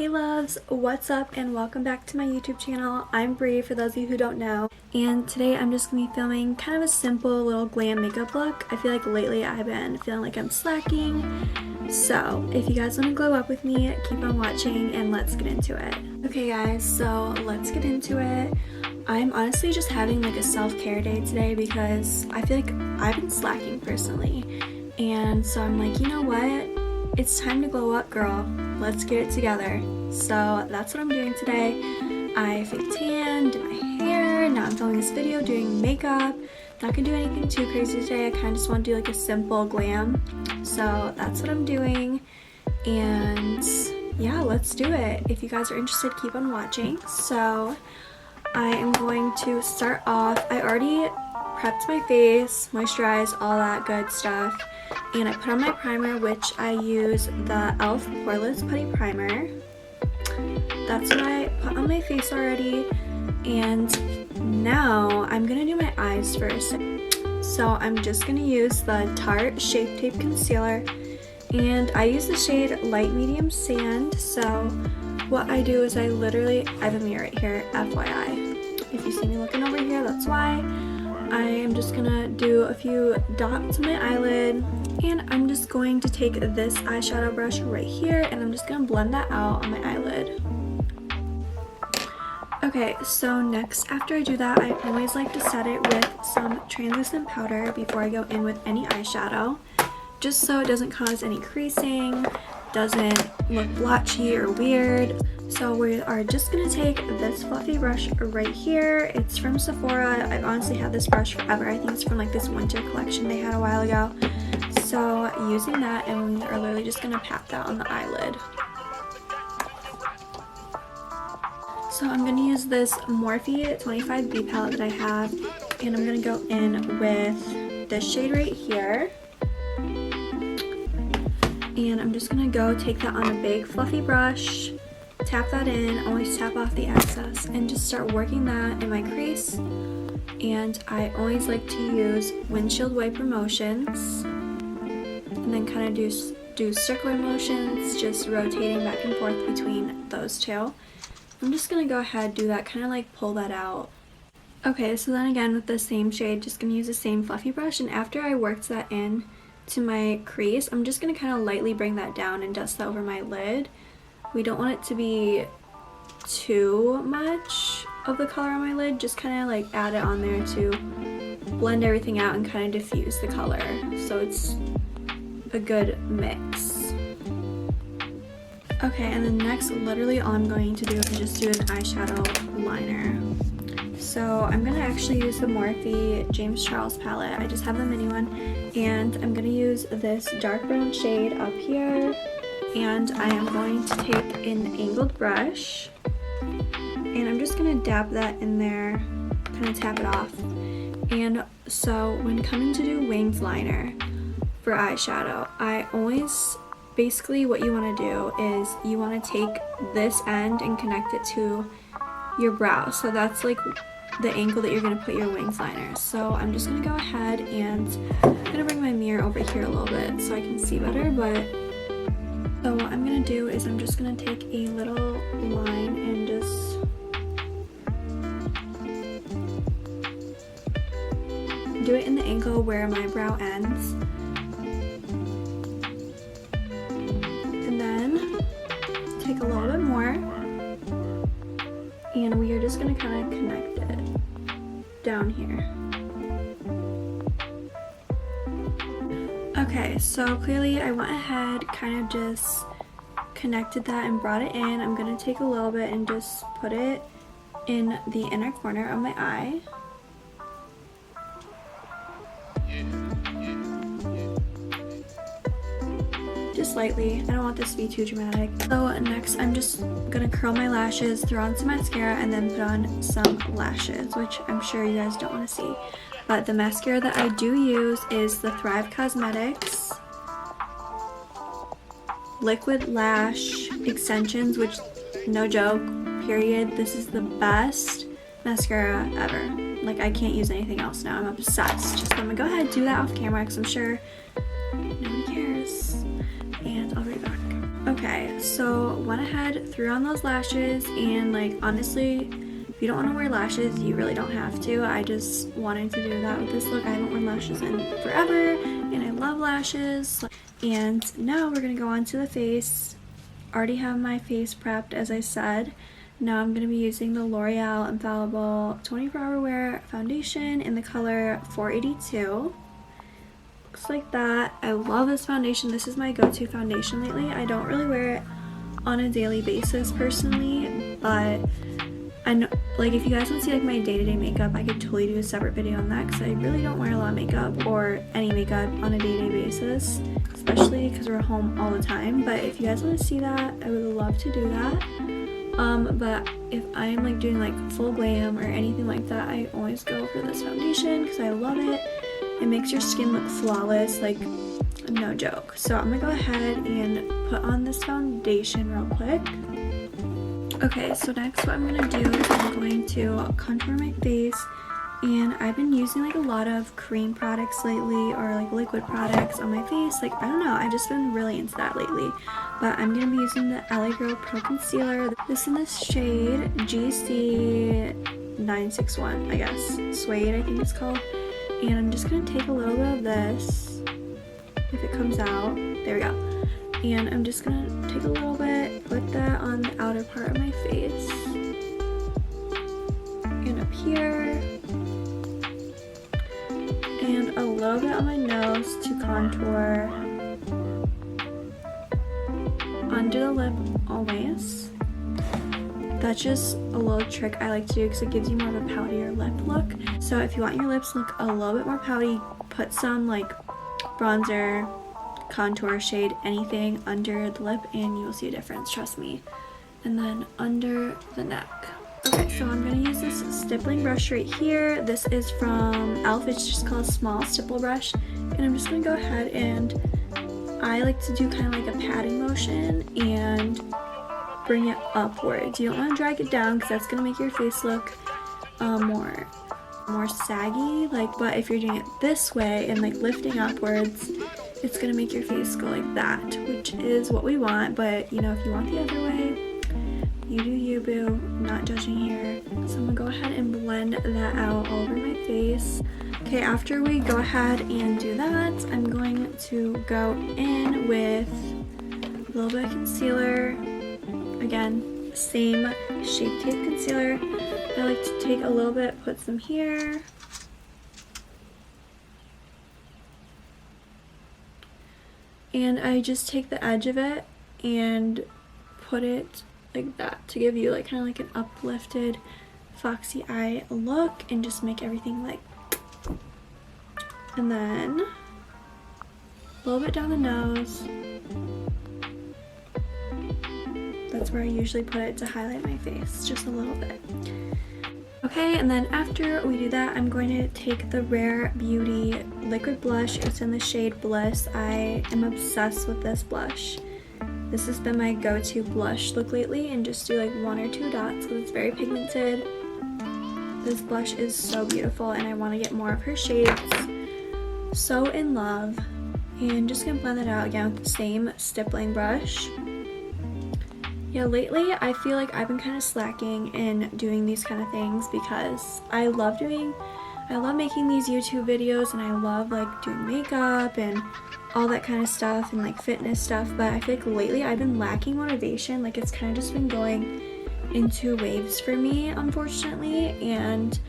Hey loves, what's up and welcome back to my YouTube channel. I'm Bri for those of you who don't know, and today I'm just going to be filming kind of a simple little glam makeup look. I feel like lately I've been feeling like I'm slacking, so if you guys want to glow up with me, keep on watching and let's get into it. Okay guys, so let's get into it. I'm honestly just having like a self-care day today because I feel like I've been slacking personally, and so I'm like, you know what? It's time to glow up, girl. Let's get it together. So that's what I'm doing today. I fake tanned, did my hair, now I'm filming this video, doing makeup. Not gonna do anything too crazy today. I kind of just want to do like a simple glam. So that's what I'm doing. And yeah, let's do it. If you guys are interested, keep on watching. So I am going to start off. I already prepped my face, moisturized, all that good stuff. And I put on my primer, which I use the e.l.f. Poreless Putty Primer. That's what I put on my face already. And now I'm going to do my eyes first. So I'm just going to use the Tarte Shape Tape Concealer. And I use the shade Light Medium Sand. So what I do is I have a mirror right here, FYI. If you see me looking over here, that's why. I am just gonna do a few dots on my eyelid, and I'm just going to take this eyeshadow brush right here and I'm just gonna blend that out on my eyelid. Okay, so next, after I do that, I always like to set it with some translucent powder before I go in with any eyeshadow, just so it doesn't cause any creasing, doesn't look blotchy or weird. So we are just going to take this fluffy brush right here. It's from Sephora. I've honestly had this brush forever. I think it's from like this winter collection they had a while ago. So using that, and we are literally just going to pat that on the eyelid. So I'm going to use this Morphe 25B palette that I have, and I'm going to go in with this shade right here. And I'm just going to go take that on a big fluffy brush, tap that in, always tap off the excess, and just start working that in my crease. And I always like to use windshield wiper motions, and then kind of do circular motions, just rotating back and forth between those two. I'm just going to go ahead and do that, kind of like pull that out. Okay, so then again with the same shade, just going to use the same fluffy brush, and after I worked that in to my crease, I'm just going to kind of lightly bring that down and dust that over my lid. We don't want it to be too much of the color on my lid, just kind of like add it on there to blend everything out and kind of diffuse the color so it's a good mix. Okay, and then next, literally all I'm going to do is just do an eyeshadow liner. So I'm going to actually use the Morphe James Charles palette. I just have the mini one, and I'm going to use this dark brown shade up here, and I am going to take an angled brush, and I'm just going to dab that in there, kind of tap it off. And so when coming to do winged liner for eyeshadow, I always, basically what you want to do is you want to take this end and connect it to your brow. So that's like the angle that you're going to put your wings liner. So I'm just going to go ahead and I'm going to bring my mirror over here a little bit so I can see better. But so what I'm going to do is I'm just going to take a little line and just do it in the angle where my brow ends. And then take a little bit more, and we are just going to kind of connect it down here. Okay, so clearly I went ahead, kind of just connected that and brought it in. I'm going to take a little bit and just put it in the inner corner of my eye. Just lightly. I don't want this to be too dramatic. So next I'm just gonna curl my lashes, throw on some mascara, and then put on some lashes, which I'm sure you guys don't want to see. But the mascara that I do use is the Thrive Cosmetics Liquid Lash Extensions, which, no joke, period, this is the best mascara ever. Like, I can't use anything else now. I'm obsessed. So I'm gonna go ahead and do that off camera because I'm sure nobody cares. And I'll be right back. Okay, so went ahead, threw on those lashes, and like honestly, if you don't want to wear lashes, you really don't have to. I just wanted to do that with this look. I haven't worn lashes in forever, and I love lashes. And now we're gonna go on to the face. Already have my face prepped, as I said. Now I'm gonna be using the L'Oreal Infallible 24-Hour Wear Foundation in the color 482. Looks like that. I love this foundation. This is my go-to foundation lately. I don't really wear it on a daily basis personally, but I know, like, if you guys want to see like my day-to-day makeup, I could totally do a separate video on that because I really don't wear a lot of makeup or any makeup on a day-to-day basis, especially because we're home all the time. But if you guys want to see that, I would love to do that. But if I'm like doing like full glam or anything like that, I always go for this foundation because I love it. It makes your skin look flawless, like no joke. So I'm gonna go ahead and put on this foundation real quick. Okay, so next what I'm gonna do is I'm going to contour my face, and I've been using like a lot of cream products lately, or like liquid products on my face. Like, I don't know, I've just been really into that lately. But I'm gonna be using the elyure Pro Concealer. This in this shade GC961, I guess. Suede, I think it's called. And I'm just gonna take a little bit of this, if it comes out, there we go. And I'm just gonna take a little bit, put that on the outer part of my face, and up here, and a little bit on my nose to contour, under the lip always. That's just a little trick I like to do because it gives you more of a poutier lip look. So if you want your lips to look a little bit more pouty, put some like bronzer, contour shade, anything under the lip, and you will see a difference, trust me. And then under the neck. Okay, so I'm going to use this stippling brush right here. This is from e.l.f. It's just called a small stipple brush. And I'm just going to go ahead and I like to do kind of like a patting motion and bring it upwards. You don't want to drag it down because that's going to make your face look more saggy, like, but if you're doing it this way and like lifting upwards, it's going to make your face go like that, which is what we want. But you know, if you want the other way, you do you, boo. Not judging here. So I'm gonna go ahead and blend that out all over my face. Okay, after we go ahead and do that, I'm going to go in with a little bit of concealer. Again, same Shape Tape concealer. I like to take a little bit, put some here. And I just take the edge of it and put it like that to give you like kind of like an uplifted foxy eye look and just make everything like. And then a little bit down the nose. That's where I usually put it to highlight my face, just a little bit. Okay, and then after we do that, I'm going to take the Rare Beauty liquid blush. It's in the shade Bliss. I am obsessed with this blush. This has been my go-to blush look lately, and just do like 1 or 2 dots because it's very pigmented. This blush is so beautiful and I want to get more of her shades. So in love. And just gonna blend it out again with the same stippling brush. Yeah, lately I feel like I've been kind of slacking in doing these kind of things because I love making these YouTube videos, and I love like doing makeup and all that kind of stuff and like fitness stuff, but I feel like lately I've been lacking motivation. Like, it's kind of just been going into waves for me, unfortunately. And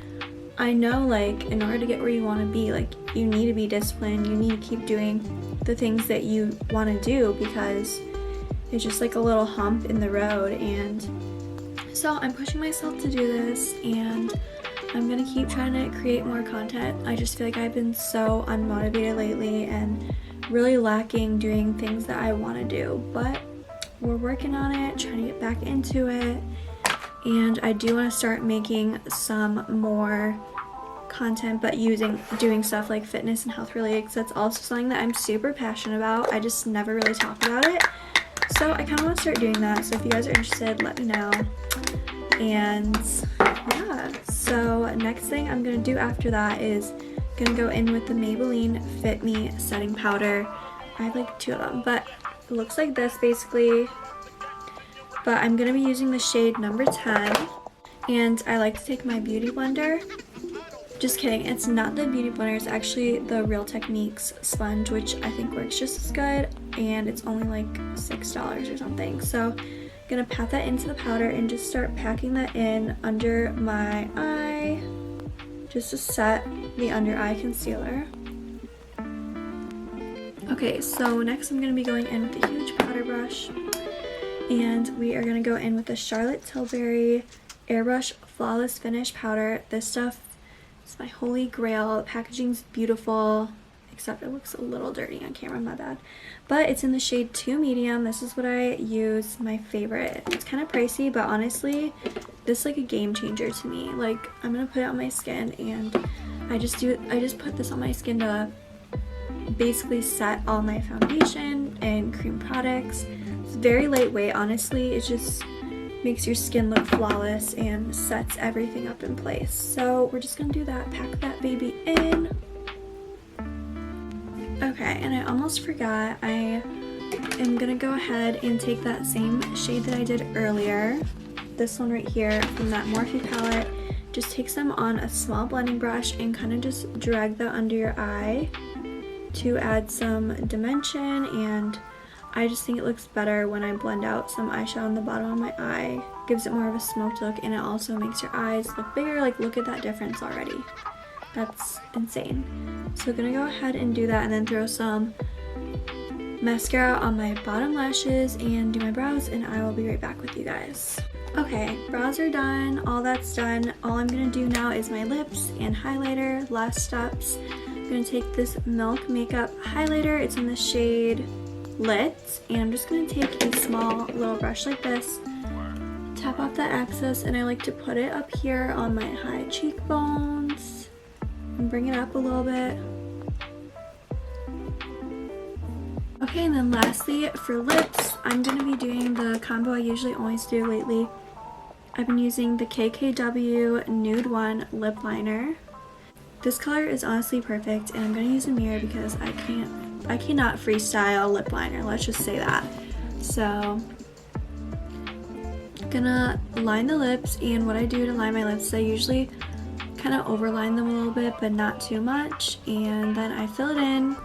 I know, like, in order to get where you want to be, like, you need to be disciplined. You need to keep doing the things that you want to do, because it's just like a little hump in the road. And so I'm pushing myself to do this, and I'm gonna keep trying to create more content. I just feel like I've been so unmotivated lately and really lacking doing things that I want to do, but we're working on it, trying to get back into it. And I do want to start making some more content, but doing stuff like fitness and health related, because that's also something that I'm super passionate about. I just never really talk about it, so I kind of want to start doing that. So if you guys are interested, let me know. And yeah, so next thing I'm gonna do after that is gonna go in with the Maybelline Fit Me setting powder. I have like 2 of them, but looks like this basically, but I'm going to be using the shade number 10, and I like to take my beauty blender. Just kidding, it's not the beauty blender, it's actually the Real Techniques sponge, which I think works just as good, and it's only like $6 or something. So I'm gonna pat that into the powder and just start packing that in under my eye, just to set the under eye concealer. Okay, so next I'm gonna be going in with a huge powder brush, and we are gonna go in with the Charlotte Tilbury Airbrush Flawless Finish Powder. This stuff, it's my holy grail. The packaging's beautiful, except it looks a little dirty on camera, my bad. But it's in the shade 2 Medium. This is what I use, my favorite. It's kind of pricey, but honestly, this is like a game changer to me. Like, I'm gonna put it on my skin, and I just put this on my skin to basically set all my foundation and cream products. It's very lightweight, honestly. It just makes your skin look flawless and sets everything up in place. So we're just gonna do that, pack that baby in. Okay, and I almost forgot, I am gonna go ahead and take that same shade that I did earlier, this one right here from that Morphe palette, just take some on a small blending brush and kind of just drag that under your eye to add some dimension, and I just think it looks better when I blend out some eyeshadow on the bottom of my eye. Gives it more of a smoked look, and it also makes your eyes look bigger. Like, look at that difference already. That's insane. So I'm gonna go ahead and do that, and then throw some mascara on my bottom lashes and do my brows, and I will be right back with you guys. Okay, brows are done, all that's done. All I'm gonna do now is my lips and highlighter. Last steps. I'm gonna take this Milk Makeup highlighter. It's in the shade Lit, and I'm just going to take a small little brush like this, tap off that excess, and I like to put it up here on my high cheekbones and bring it up a little bit. Okay, and then lastly for lips, I'm going to be doing the combo I usually always do lately. I've been using the KKW Nude 1 lip liner. This color is honestly perfect, and I'm going to use a mirror because I cannot freestyle lip liner, let's just say that. So I'm gonna line the lips, and what I do to line my lips is I usually kind of overline them a little bit, but not too much, and then I fill it in.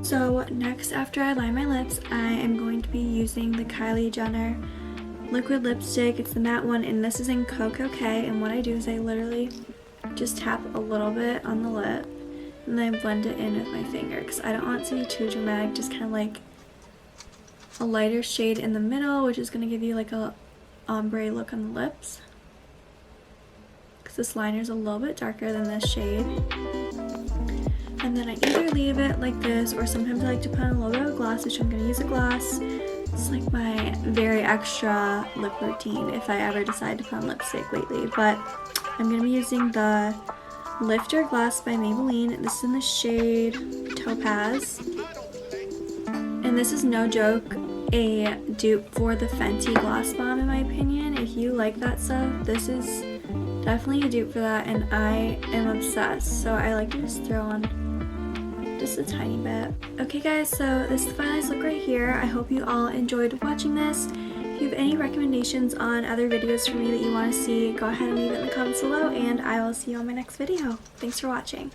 So next, after I line my lips, I am going to be using the Kylie Jenner liquid lipstick. It's the matte one, and this is in Koko. And what I do is I literally just tap a little bit on the lip, and then I blend it in with my finger because I don't want it to be too dramatic. Just kind of like a lighter shade in the middle, which is going to give you like a ombre look on the lips, because this liner is a little bit darker than this shade. And then I either leave it like this, or sometimes I like to put on a little bit of gloss, which I'm going to use a gloss. It's like my very extra lip routine if I ever decide to put on lipstick lately. But I'm going to be using the Lifter Gloss by Maybelline. This is in the shade Topaz. And this is no joke a dupe for the Fenty Gloss Bomb, in my opinion. If you like that stuff, this is definitely a dupe for that, and I am obsessed. So I like to just throw on just a tiny bit. Okay guys, so this is the finalized look right here. I hope you all enjoyed watching this. If you have any recommendations on other videos from me that you want to see, go ahead and leave it in the comments below, and I will see you on my next video. Thanks for watching.